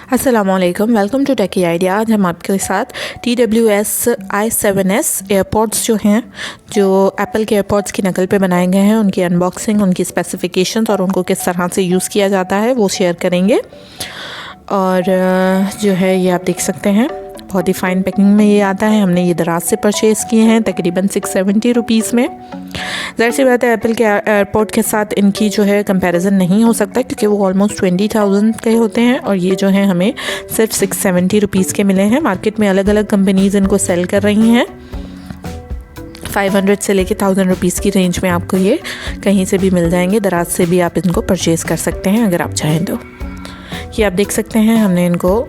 अस्सलामुअलैकुम, welcome to techy idea. आज हम आपके साथ TWS i7S एयरपॉड्स जो एप्पल के एयरपॉड्स की नकल पे बनाए गए हैं, उनकी अनबॉक्सिंग, उनकी स्पेसिफिकेशंस और उनको किस तरह से यूज़ किया जाता है वो शेयर करेंगे। और जो है ये आप देख सकते हैं, बहुत ही फ़ाइन पैकिंग में ये आता है। हमने ये दराज से परचेज़ किए हैं तकरीबन 670 रुपीज़ में। ज़ाहिर सी बात है, एप्पल के एयरपोर्ट के साथ इनकी जो है कंपैरिजन नहीं हो सकता, क्योंकि वो ऑलमोस्ट 20,000 के होते हैं और ये जो है हमें सिर्फ 670 रुपीज़ के मिले हैं। मार्केट में अलग अलग कंपनीज़ इनको सेल कर रही हैं। 500 से लेके 1000 रुपीज़ की रेंज में आपको ये कहीं से भी मिल जाएंगे। दराज से भी आप इनको परचेज़ कर सकते हैं अगर आप चाहें तो। ये आप देख सकते हैं, हमने इनको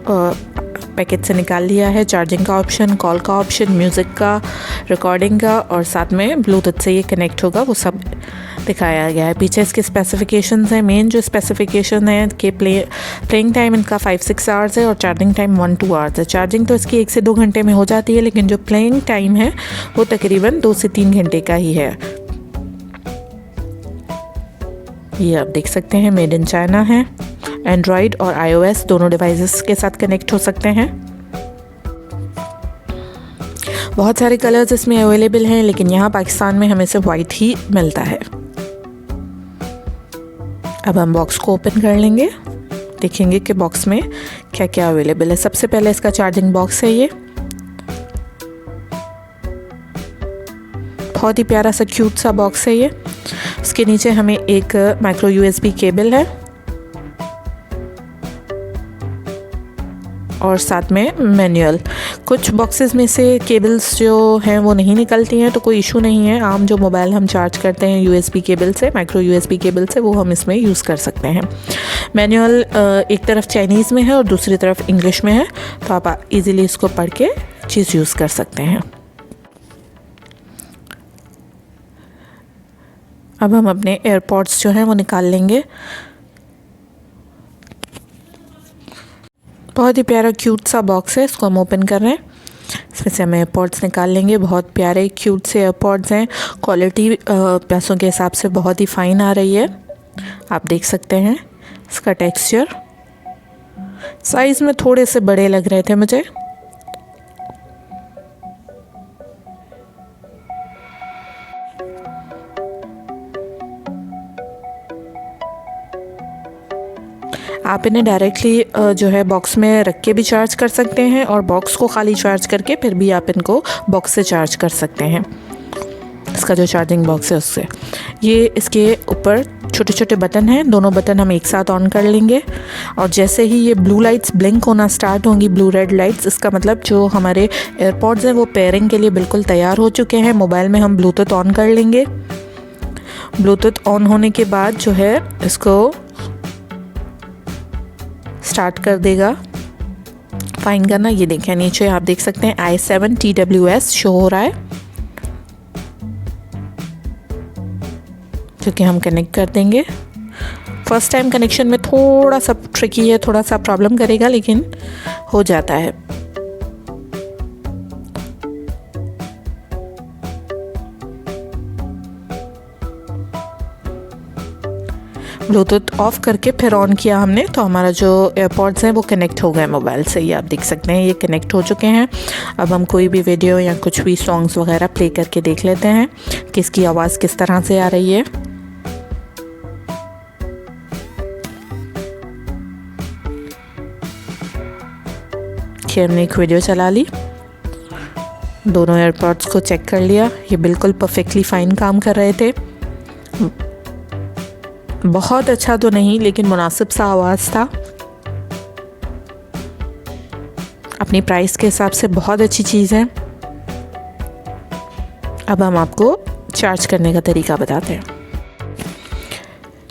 पैकेट से निकाल लिया है। चार्जिंग का ऑप्शन, कॉल का ऑप्शन, म्यूज़िक का, रिकॉर्डिंग का और साथ में ब्लूटूथ से ये कनेक्ट होगा, वो सब दिखाया गया है। पीछे इसके स्पेसिफिकेशंस हैं। मेन जो स्पेसिफिकेशन है कि प्लेइंग टाइम इनका 5-6 आवर्स है और चार्जिंग टाइम 1-2 आवर्स है। चार्जिंग तो इसकी 1 से 2 घंटे में हो जाती है, लेकिन जो प्लेइंग टाइम है वो तकरीबन 2 से 3 घंटे का ही है। ये आप देख सकते हैं, मेड इन चाइना है। एंड्रॉयड और iOS दोनों डिवाइसेस के साथ कनेक्ट हो सकते हैं। बहुत सारे कलर्स इसमें अवेलेबल हैं, लेकिन यहाँ पाकिस्तान में हमें सिर्फ वाइट ही मिलता है। अब हम बॉक्स को ओपन कर लेंगे, देखेंगे कि बॉक्स में क्या क्या अवेलेबल है। सबसे पहले इसका चार्जिंग बॉक्स है। ये बहुत ही प्यारा सा क्यूट सा बॉक्स है। ये उसके नीचे हमें एक माइक्रो USB केबल है और साथ में मैनुअल। कुछ बॉक्सेस में से केबल्स जो हैं वो नहीं निकलती हैं, तो कोई इशू नहीं है। आम जो मोबाइल हम चार्ज करते हैं USB केबल से, माइक्रो USB केबल से, वो हम इसमें यूज़ कर सकते हैं। मैनुअल एक तरफ चाइनीज़ में है और दूसरी तरफ इंग्लिश में है, तो आप इजीली इसको पढ़ के चीज़ यूज़ कर सकते हैं। अब हम अपने एयरपॉड्स जो हैं वो निकाल लेंगे। बहुत ही प्यारा क्यूट सा बॉक्स है, इसको हम ओपन कर रहे हैं। इसमें से हम एयरपॉड्स निकाल लेंगे। बहुत प्यारे क्यूट से एयरपॉड्स हैं। क्वालिटी पैसों के हिसाब से बहुत ही फ़ाइन आ रही है। आप देख सकते हैं इसका टेक्सचर। साइज़ में थोड़े से बड़े लग रहे थे मुझे। आप इन्हें डायरेक्टली जो है बॉक्स में रख के भी चार्ज कर सकते हैं और बॉक्स को खाली चार्ज करके फिर भी आप इनको बॉक्स से चार्ज कर सकते हैं। इसका जो चार्जिंग बॉक्स है उससे, ये इसके ऊपर छोटे छोटे बटन हैं। दोनों बटन हम एक साथ ऑन कर लेंगे और जैसे ही ये ब्लू लाइट्स ब्लिंक होना स्टार्ट होंगी, ब्लू रेड लाइट्स, इसका मतलब जो हमारे एयरपॉड्स हैं वो पेयरिंग के लिए बिल्कुल तैयार हो चुके हैं। मोबाइल में हम ब्लूटूथ ऑन कर लेंगे। ब्लूटूथ ऑन होने के बाद जो है इसको स्टार्ट कर देगा फाइन करना। ये देखें, नीचे आप देख सकते हैं i7 TWS शो हो रहा है, जो कि हम कनेक्ट कर देंगे। फर्स्ट टाइम कनेक्शन में थोड़ा सा ट्रिकी है, थोड़ा सा प्रॉब्लम करेगा, लेकिन हो जाता है। ब्लूटूथ ऑफ करके फिर ऑन किया हमने, तो हमारा जो एयरपॉड्स हैं वो कनेक्ट हो गए मोबाइल से। ये आप देख सकते हैं, ये कनेक्ट हो चुके हैं। अब हम कोई भी वीडियो या कुछ भी सॉन्ग्स वगैरह प्ले करके देख लेते हैं कि इसकी आवाज़ किस तरह से आ रही है। कि हमने एक वीडियो चला ली, दोनों एयरपॉड्स को चेक कर लिया। ये बिल्कुल परफेक्टली फ़ाइन काम कर रहे थे। बहुत अच्छा तो नहीं, लेकिन मुनासिब सा आवाज़ था। अपनी प्राइस के हिसाब से बहुत अच्छी चीज़ है। अब हम आपको चार्ज करने का तरीका बताते हैं।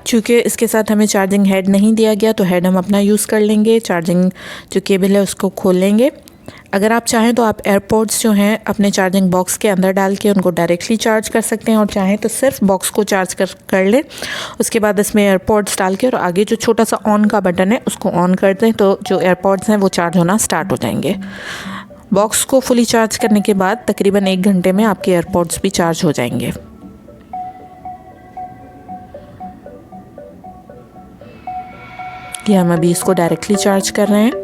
चूँकि इसके साथ हमें चार्जिंग हेड नहीं दिया गया, तो हेड हम अपना यूज़ कर लेंगे। चार्जिंग जो केबल है उसको खोल लेंगे। अगर आप चाहें तो आप एयरपॉड्स जो हैं अपने चार्जिंग बॉक्स के अंदर डाल के उनको डायरेक्टली चार्ज कर सकते हैं, और चाहें तो सिर्फ बॉक्स को चार्ज कर लें। उसके बाद इसमें एयरपॉड्स डाल के और आगे जो छोटा सा ऑन का बटन है उसको ऑन कर दें, तो जो एयरपॉड्स हैं वो चार्ज होना स्टार्ट हो जाएंगे। बॉक्स को फुली चार्ज करने के बाद तकरीबन 1 घंटे में आपके एयरपॉड्स भी चार्ज हो जाएंगे। कि हम अभी इसको डायरेक्टली चार्ज कर रहे हैं।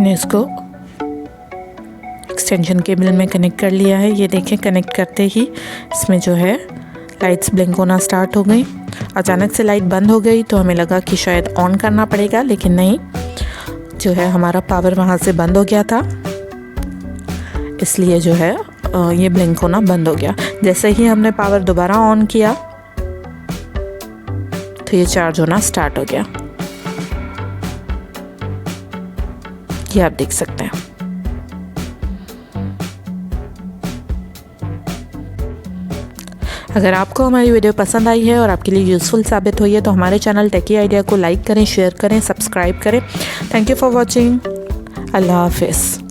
हमने इसको एक्सटेंशन केबल में कनेक्ट कर लिया है। ये देखें, कनेक्ट करते ही इसमें जो है लाइट्स ब्लिंक होना स्टार्ट हो गई। अचानक से लाइट बंद हो गई तो हमें लगा कि शायद ऑन करना पड़ेगा, लेकिन नहीं, जो है हमारा पावर वहाँ से बंद हो गया था, इसलिए जो है ये ब्लिंक होना बंद हो गया। जैसे ही हमने पावर दोबारा ऑन किया तो ये चार्ज होना स्टार्ट हो गया। ये आप देख सकते हैं। अगर आपको हमारी वीडियो पसंद आई है और आपके लिए यूज़फुल साबित हुई है तो हमारे चैनल टेकी आइडिया को लाइक करें, शेयर करें, सब्सक्राइब करें। Thank you for watching. अल्लाह हाफिज़।